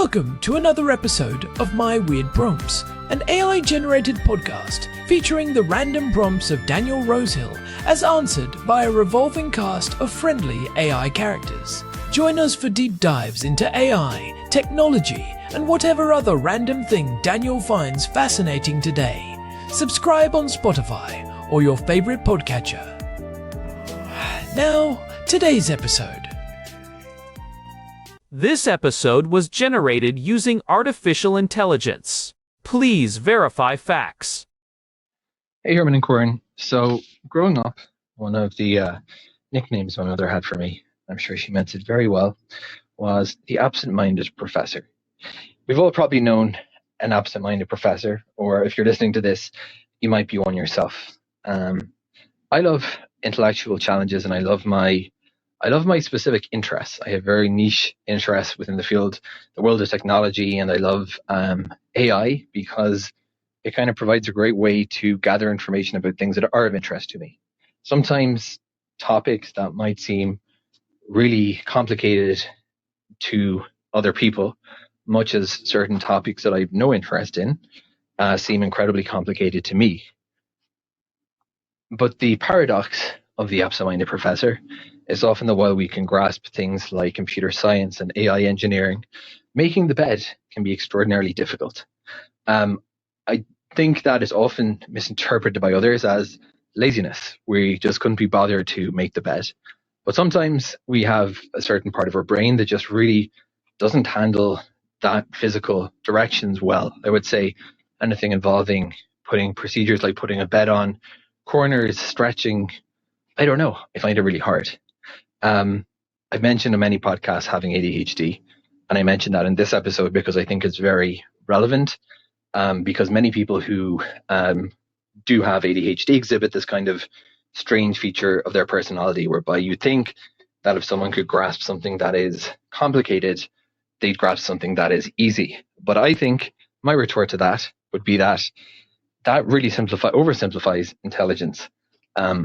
Welcome to another episode of My Weird Prompts, an AI-generated podcast featuring the random prompts of Daniel Rosehill as answered by a revolving cast of friendly AI characters. Join us for deep dives into AI, technology, and whatever other random thing Daniel finds fascinating today. Subscribe on Spotify or your favorite podcatcher. Now, today's episode. This episode was generated using artificial intelligence. Please verify facts. Hey, Herman and Corn. So, growing up, one of the nicknames my mother had for me, I'm sure she meant it very well, was the absent-minded professor. We've all probably known an absent-minded professor, or if you're listening to this, you might be one yourself. I love intellectual challenges, and I love my specific interests. I have very niche interests within the world of technology, and I love AI because it kind of provides a great way to gather information about things that are of interest to me. Sometimes topics that might seem really complicated to other people, much as certain topics that I have no interest in, seem incredibly complicated to me. But the paradox of the absent-minded professor is often that while we can grasp things like computer science and AI engineering, making the bed can be extraordinarily difficult. I think that is often misinterpreted by others as laziness. We just couldn't be bothered to make the bed. But sometimes we have a certain part of our brain that just really doesn't handle that physical directions well. I would say anything involving procedures like putting a bed on, corners, stretching, I don't know. I find it really hard. I've mentioned in many podcasts having ADHD, and I mentioned that in this episode because I think it's very relevant, because many people who do have ADHD exhibit this kind of strange feature of their personality, whereby you think that if someone could grasp something that is complicated, they'd grasp something that is easy. But I think my retort to that would be that really oversimplifies intelligence.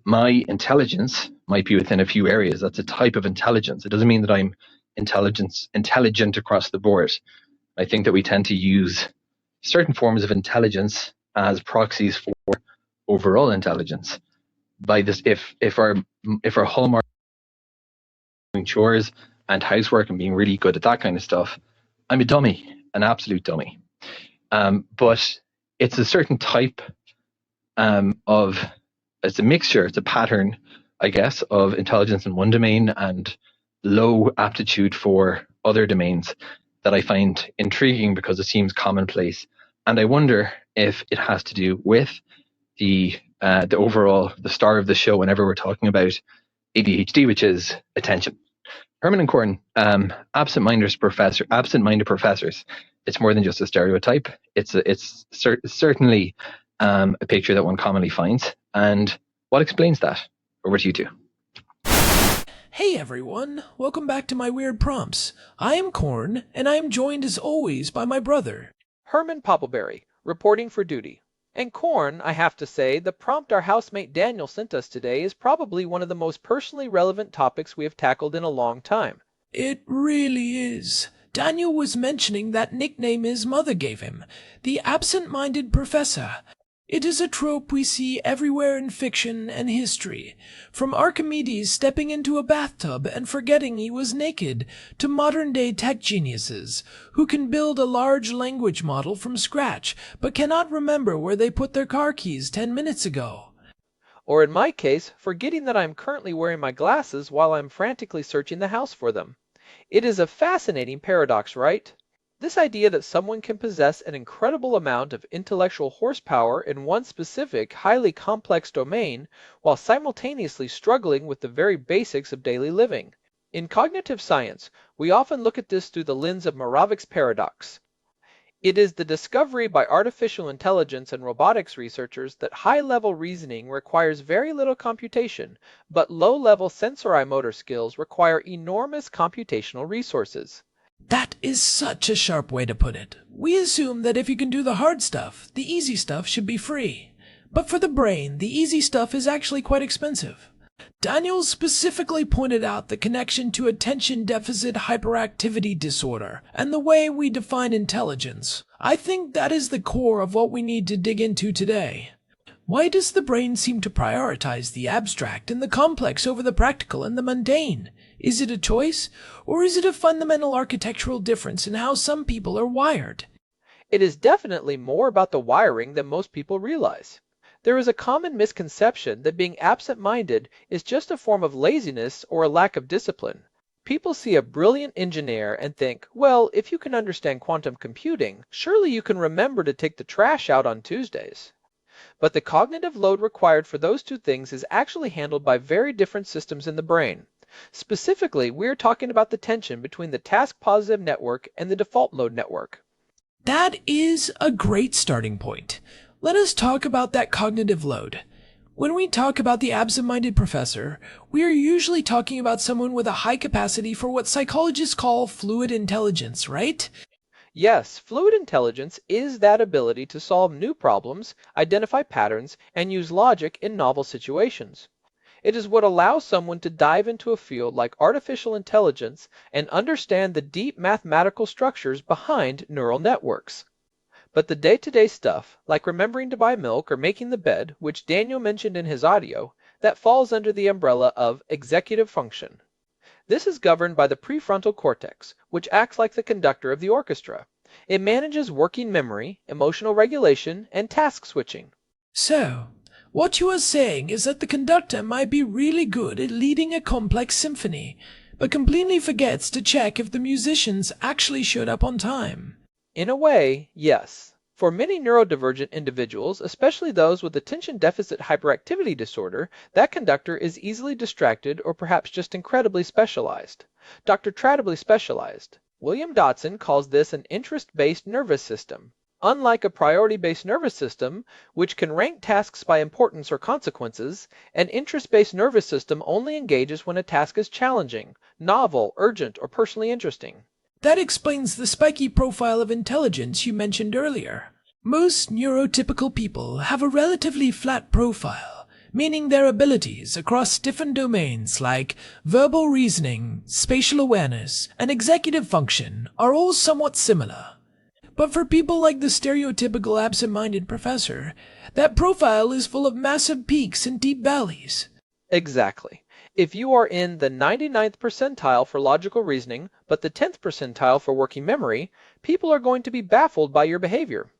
My intelligence might be within a few areas. That's a type of intelligence. It doesn't mean that I'm intelligent across the board. I think that we tend to use certain forms of intelligence as proxies for overall intelligence. By this, if our hallmark doing chores and housework and being really good at that kind of stuff, I'm a dummy, an absolute dummy. But it's a certain type it's a mixture, it's a pattern, I guess, of intelligence in one domain and low aptitude for other domains that I find intriguing because it seems commonplace. And I wonder if it has to do with the star of the show whenever we're talking about ADHD, which is attention. Herman and Corn, absent-minded professors. It's more than just a stereotype. It's certainly a picture that one commonly finds. And what explains that? Over to you two. Hey everyone, welcome back to My Weird Prompts. I am Corn, and I am joined as always by my brother, Herman Poppleberry, reporting for duty. And Corn, I have to say, the prompt our housemate Daniel sent us today is probably one of the most personally relevant topics we have tackled in a long time. It really is. Daniel was mentioning that nickname his mother gave him, the absent-minded professor. It is a trope we see everywhere in fiction and history, from Archimedes stepping into a bathtub and forgetting he was naked, to modern-day tech geniuses who can build a large language model from scratch but cannot remember where they put their car keys 10 minutes ago. Or in my case, forgetting that I'm currently wearing my glasses while I'm frantically searching the house for them. It is a fascinating paradox, right? This idea that someone can possess an incredible amount of intellectual horsepower in one specific, highly complex domain while simultaneously struggling with the very basics of daily living. In cognitive science, we often look at this through the lens of Moravec's paradox. It is the discovery by artificial intelligence and robotics researchers that high-level reasoning requires very little computation, but low-level sensory-motor skills require enormous computational resources. That is such a sharp way to put it. We assume that if you can do the hard stuff, the easy stuff should be free. But for the brain, the easy stuff is actually quite expensive. Daniel specifically pointed out the connection to attention deficit hyperactivity disorder and the way we define intelligence. I think that is the core of what we need to dig into today. Why does the brain seem to prioritize the abstract and the complex over the practical and the mundane? Is it a choice, or is it a fundamental architectural difference in how some people are wired? It is definitely more about the wiring than most people realize. There is a common misconception that being absent-minded is just a form of laziness or a lack of discipline. People see a brilliant engineer and think, well, if you can understand quantum computing, surely you can remember to take the trash out on Tuesdays. But the cognitive load required for those two things is actually handled by very different systems in the brain. Specifically, we're talking about the tension between the task-positive network and the default mode network. That is a great starting point. Let us talk about that cognitive load. When we talk about the absent-minded professor, we are usually talking about someone with a high capacity for what psychologists call fluid intelligence, right? Yes, fluid intelligence is that ability to solve new problems, identify patterns, and use logic in novel situations. It is what allows someone to dive into a field like artificial intelligence and understand the deep mathematical structures behind neural networks. But the day-to-day stuff, like remembering to buy milk or making the bed, which Daniel mentioned in his audio, that falls under the umbrella of executive function. This is governed by the prefrontal cortex, which acts like the conductor of the orchestra. It manages working memory, emotional regulation, and task switching. So, what you are saying is that the conductor might be really good at leading a complex symphony, but completely forgets to check if the musicians actually showed up on time. In a way, yes. For many neurodivergent individuals, especially those with attention deficit hyperactivity disorder, that conductor is easily distracted or perhaps just incredibly specialized. Dr. Tradably specialized. William Dotson calls this an interest-based nervous system. Unlike a priority-based nervous system, which can rank tasks by importance or consequences, an interest-based nervous system only engages when a task is challenging, novel, urgent, or personally interesting. That explains the spiky profile of intelligence you mentioned earlier. Most neurotypical people have a relatively flat profile, meaning their abilities across different domains like verbal reasoning, spatial awareness, and executive function are all somewhat similar. But for people like the stereotypical absent-minded professor, that profile is full of massive peaks and deep valleys. Exactly. If you are in the 99th percentile for logical reasoning, but the 10th percentile for working memory, people are going to be baffled by your behavior.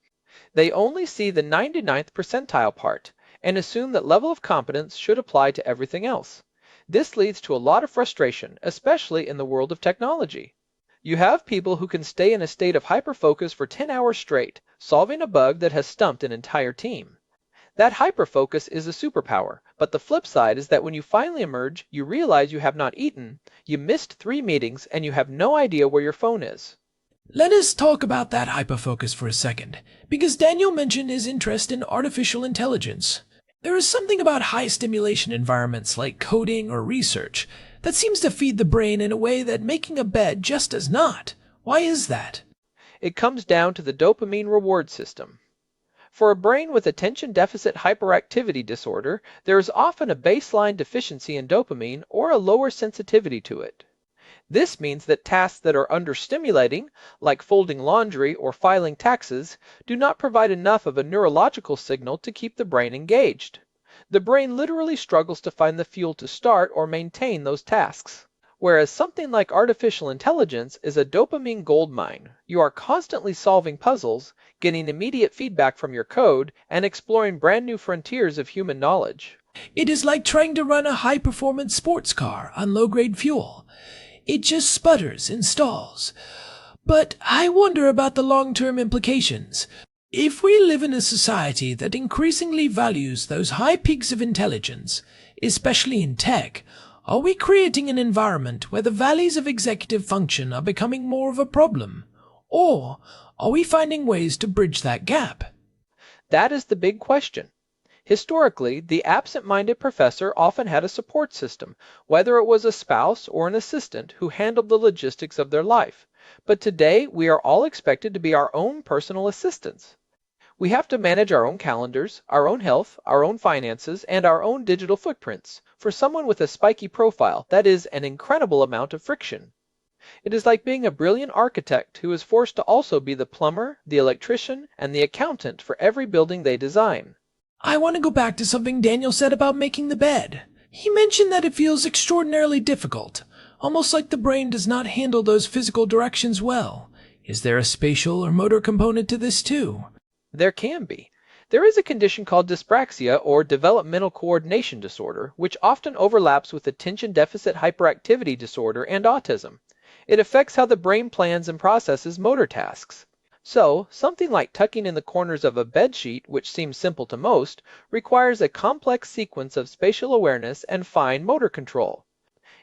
They only see the 99th percentile part and assume that level of competence should apply to everything else. This leads to a lot of frustration, especially in the world of technology. You have people who can stay in a state of hyperfocus for 10 hours straight, solving a bug that has stumped an entire team. That hyperfocus is a superpower, but the flip side is that when you finally emerge, you realize you have not eaten, you missed 3 meetings, and you have no idea where your phone is. Let us talk about that hyperfocus for a second, because Daniel mentioned his interest in artificial intelligence. There is something about high stimulation environments like coding or research that seems to feed the brain in a way that making a bed just does not. Why is that? It comes down to the dopamine reward system. For a brain with attention deficit hyperactivity disorder, there is often a baseline deficiency in dopamine or a lower sensitivity to it. This means that tasks that are understimulating, like folding laundry or filing taxes, do not provide enough of a neurological signal to keep the brain engaged. The brain literally struggles to find the fuel to start or maintain those tasks. Whereas something like artificial intelligence is a dopamine goldmine. You are constantly solving puzzles, getting immediate feedback from your code, and exploring brand new frontiers of human knowledge. It is like trying to run a high-performance sports car on low-grade fuel. It just sputters and stalls. But I wonder about the long-term implications. If we live in a society that increasingly values those high peaks of intelligence, especially in tech, are we creating an environment where the valleys of executive function are becoming more of a problem? Or are we finding ways to bridge that gap? That is the big question. Historically, the absent-minded professor often had a support system, whether it was a spouse or an assistant who handled the logistics of their life. But today, we are all expected to be our own personal assistants. We have to manage our own calendars, our own health, our own finances, and our own digital footprints. For someone with a spiky profile, that is an incredible amount of friction. It is like being a brilliant architect who is forced to also be the plumber, the electrician, and the accountant for every building they design. I want to go back to something Daniel said about making the bed. He mentioned that it feels extraordinarily difficult, almost like the brain does not handle those physical directions well. Is there a spatial or motor component to this too? There can be. There is a condition called dyspraxia or developmental coordination disorder, which often overlaps with attention deficit hyperactivity disorder and autism. It affects how the brain plans and processes motor tasks. So, something like tucking in the corners of a bedsheet, which seems simple to most, requires a complex sequence of spatial awareness and fine motor control.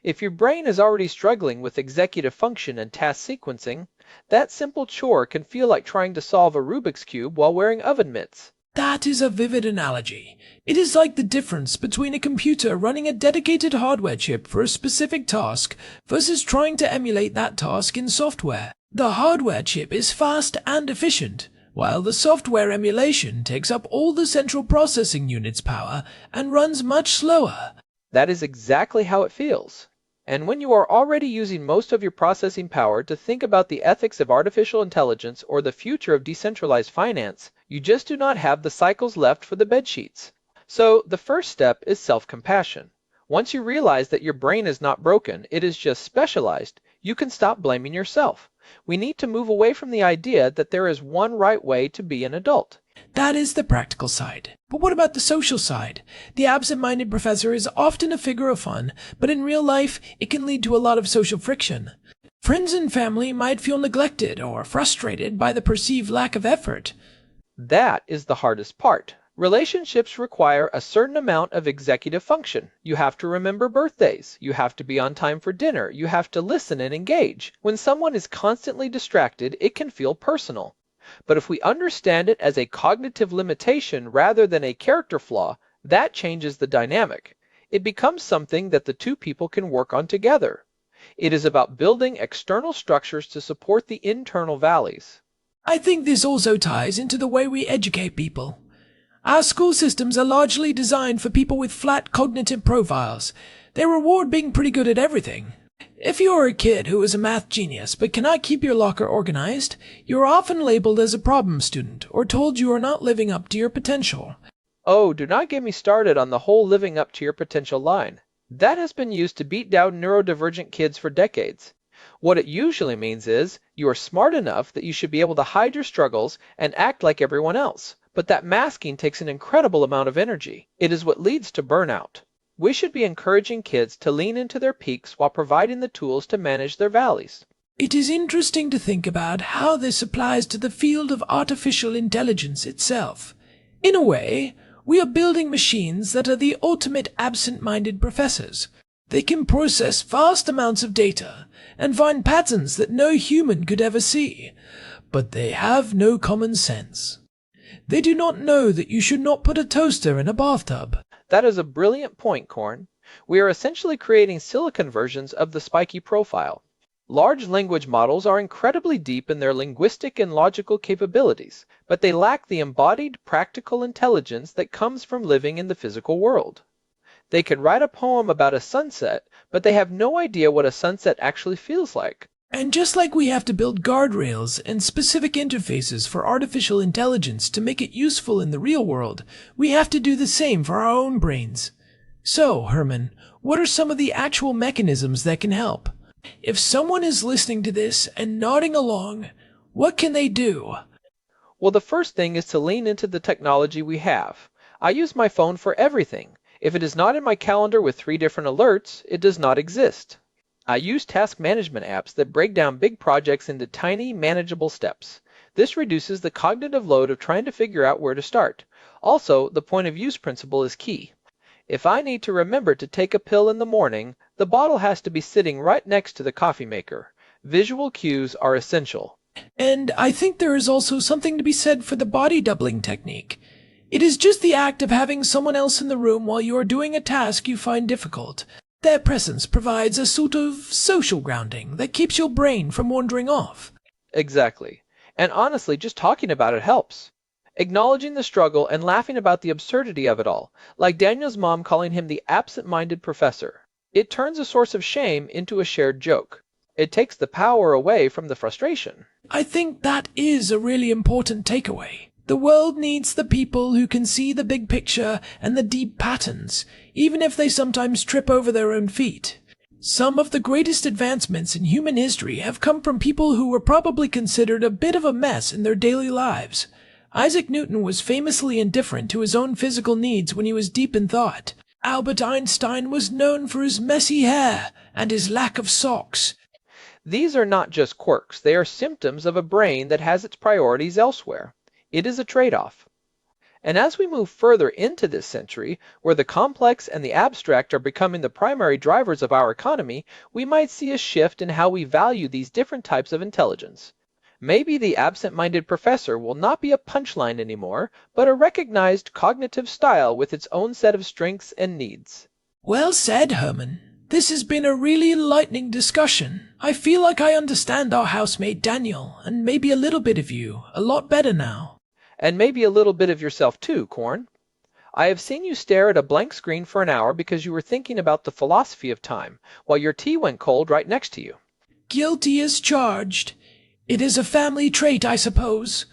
If your brain is already struggling with executive function and task sequencing, that simple chore can feel like trying to solve a Rubik's Cube while wearing oven mitts. That is a vivid analogy. It is like the difference between a computer running a dedicated hardware chip for a specific task versus trying to emulate that task in software. The hardware chip is fast and efficient, while the software emulation takes up all the central processing unit's power and runs much slower. That is exactly how it feels. And when you are already using most of your processing power to think about the ethics of artificial intelligence or the future of decentralized finance, you just do not have the cycles left for the bedsheets. So the first step is self-compassion. Once you realize that your brain is not broken, it is just specialized, you can stop blaming yourself. We need to move away from the idea that there is one right way to be an adult. That is the practical side. But what about the social side? The absent-minded professor is often a figure of fun, but in real life, it can lead to a lot of social friction. Friends and family might feel neglected or frustrated by the perceived lack of effort. That is the hardest part. Relationships require a certain amount of executive function. You have to remember birthdays. You have to be on time for dinner. You have to listen and engage. When someone is constantly distracted, it can feel personal. But if we understand it as a cognitive limitation rather than a character flaw, that changes the dynamic. It becomes something that the two people can work on together. It is about building external structures to support the internal valleys. I think this also ties into the way we educate people. Our school systems are largely designed for people with flat cognitive profiles. They reward being pretty good at everything. If you are a kid who is a math genius but cannot keep your locker organized, you are often labeled as a problem student or told you are not living up to your potential. Oh, do not get me started on the whole living up to your potential line. That has been used to beat down neurodivergent kids for decades. What it usually means is you are smart enough that you should be able to hide your struggles and act like everyone else. But that masking takes an incredible amount of energy. It is what leads to burnout. We should be encouraging kids to lean into their peaks while providing the tools to manage their valleys. It is interesting to think about how this applies to the field of artificial intelligence itself. In a way, we are building machines that are the ultimate absent-minded professors. They can process vast amounts of data and find patterns that no human could ever see, but they have no common sense. They do not know that you should not put a toaster in a bathtub. That is a brilliant point, Corn. We are essentially creating silicon versions of the spiky profile. Large language models are incredibly deep in their linguistic and logical capabilities, but they lack the embodied, practical intelligence that comes from living in the physical world. They can write a poem about a sunset, but they have no idea what a sunset actually feels like. And just like we have to build guardrails and specific interfaces for artificial intelligence to make it useful in the real world, we have to do the same for our own brains. So, Herman, what are some of the actual mechanisms that can help? If someone is listening to this and nodding along, what can they do? Well, the first thing is to lean into the technology we have. I use my phone for everything. If it is not in my calendar with 3 different alerts, it does not exist. I use task management apps that break down big projects into tiny, manageable steps. This reduces the cognitive load of trying to figure out where to start. Also, the point of use principle is key. If I need to remember to take a pill in the morning, the bottle has to be sitting right next to the coffee maker. Visual cues are essential. And I think there is also something to be said for the body doubling technique. It is just the act of having someone else in the room while you are doing a task you find difficult. Their presence provides a sort of social grounding that keeps your brain from wandering off. Exactly. And honestly, just talking about it helps. acknowledging the struggle and laughing about the absurdity of it all, like Daniel's mom calling him the absent-minded professor. It turns a source of shame into a shared joke. It takes the power away from the frustration. I think that is a really important takeaway. The world needs the people who can see the big picture and the deep patterns, even if they sometimes trip over their own feet. Some of the greatest advancements in human history have come from people who were probably considered a bit of a mess in their daily lives. Isaac Newton was famously indifferent to his own physical needs when he was deep in thought. Albert Einstein was known for his messy hair and his lack of socks. These are not just quirks, they are symptoms of a brain that has its priorities elsewhere. It is a trade-off. And as we move further into this century, where the complex and the abstract are becoming the primary drivers of our economy, we might see a shift in how we value these different types of intelligence. Maybe the absent-minded professor will not be a punchline anymore, but a recognized cognitive style with its own set of strengths and needs. Well said, Herman. This has been a really enlightening discussion. I feel like I understand our housemate Daniel, and maybe a little bit of you, a lot better now. And maybe a little bit of yourself too, Corn. I have seen you stare at a blank screen for an hour because you were thinking about the philosophy of time, while your tea went cold right next to you. Guilty as charged. It is a family trait, I suppose.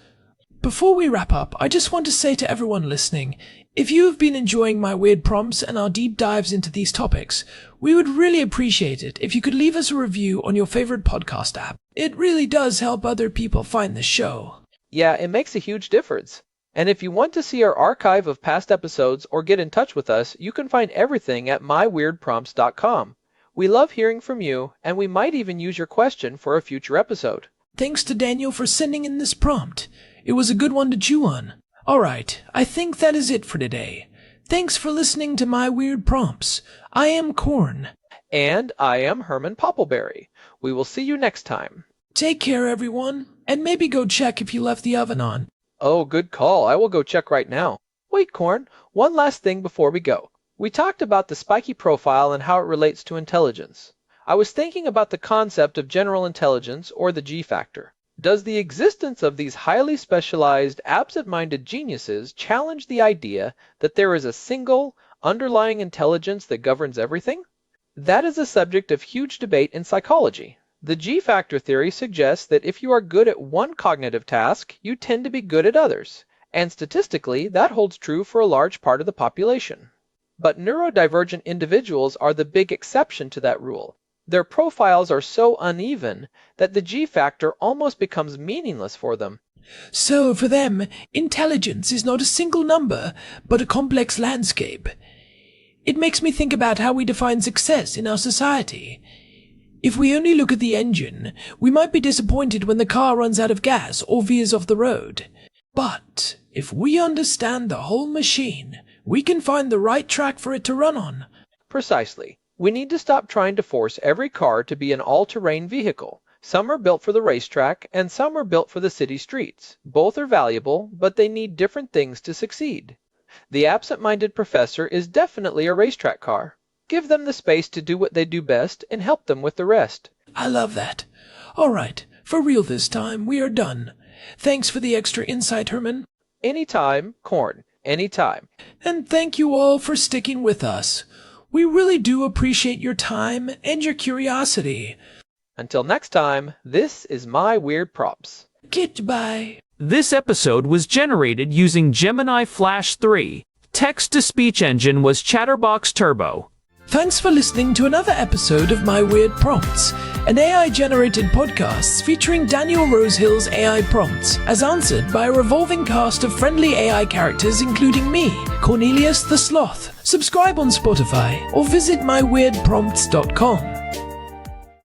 Before we wrap up, I just want to say to everyone listening, if you have been enjoying my weird prompts and our deep dives into these topics, we would really appreciate it if you could leave us a review on your favorite podcast app. It really does help other people find the show. Yeah, it makes a huge difference. And if you want to see our archive of past episodes or get in touch with us, you can find everything at myweirdprompts.com. We love hearing from you, and we might even use your question for a future episode. Thanks to Daniel for sending in this prompt. It was a good one to chew on. Alright, I think that is it for today. Thanks for listening to My Weird Prompts. I am Corn. And I am Herman Poppleberry. We will see you next time. Take care, everyone, and maybe go check if you left the oven on. Oh, good call. I will go check right now. Wait, Corn, one last thing before we go. We talked about the spiky profile and how it relates to intelligence. I was thinking about the concept of general intelligence, or the G factor. Does the existence of these highly specialized, absent-minded geniuses challenge the idea that there is a single, underlying intelligence that governs everything? That is a subject of huge debate in psychology. The G-factor theory suggests that if you are good at one cognitive task, you tend to be good at others, and statistically, that holds true for a large part of the population. But neurodivergent individuals are the big exception to that rule. Their profiles are so uneven that the G-factor almost becomes meaningless for them. So, for them, intelligence is not a single number, but a complex landscape. It makes me think about how we define success in our society. If we only look at the engine, we might be disappointed when the car runs out of gas or veers off the road. But if we understand the whole machine, we can find the right track for it to run on. Precisely. We need to stop trying to force every car to be an all-terrain vehicle. Some are built for the racetrack, and some are built for the city streets. Both are valuable, but they need different things to succeed. The absent-minded professor is definitely a racetrack car. Give them the space to do what they do best, and help them with the rest. I love that. All right, for real this time, we are done. Thanks for the extra insight, Herman. Anytime, Corn. Anytime. And thank you all for sticking with us. We really do appreciate your time and your curiosity. Until next time, this is My Weird Prompts. Goodbye. This episode was generated using Gemini Flash 3. Text-to-speech engine was Chatterbox Turbo. Thanks for listening to another episode of My Weird Prompts, an AI-generated podcast featuring Daniel Rosehill's AI prompts, as answered by a revolving cast of friendly AI characters including me, Cornelius the Sloth. Subscribe on Spotify or visit myweirdprompts.com.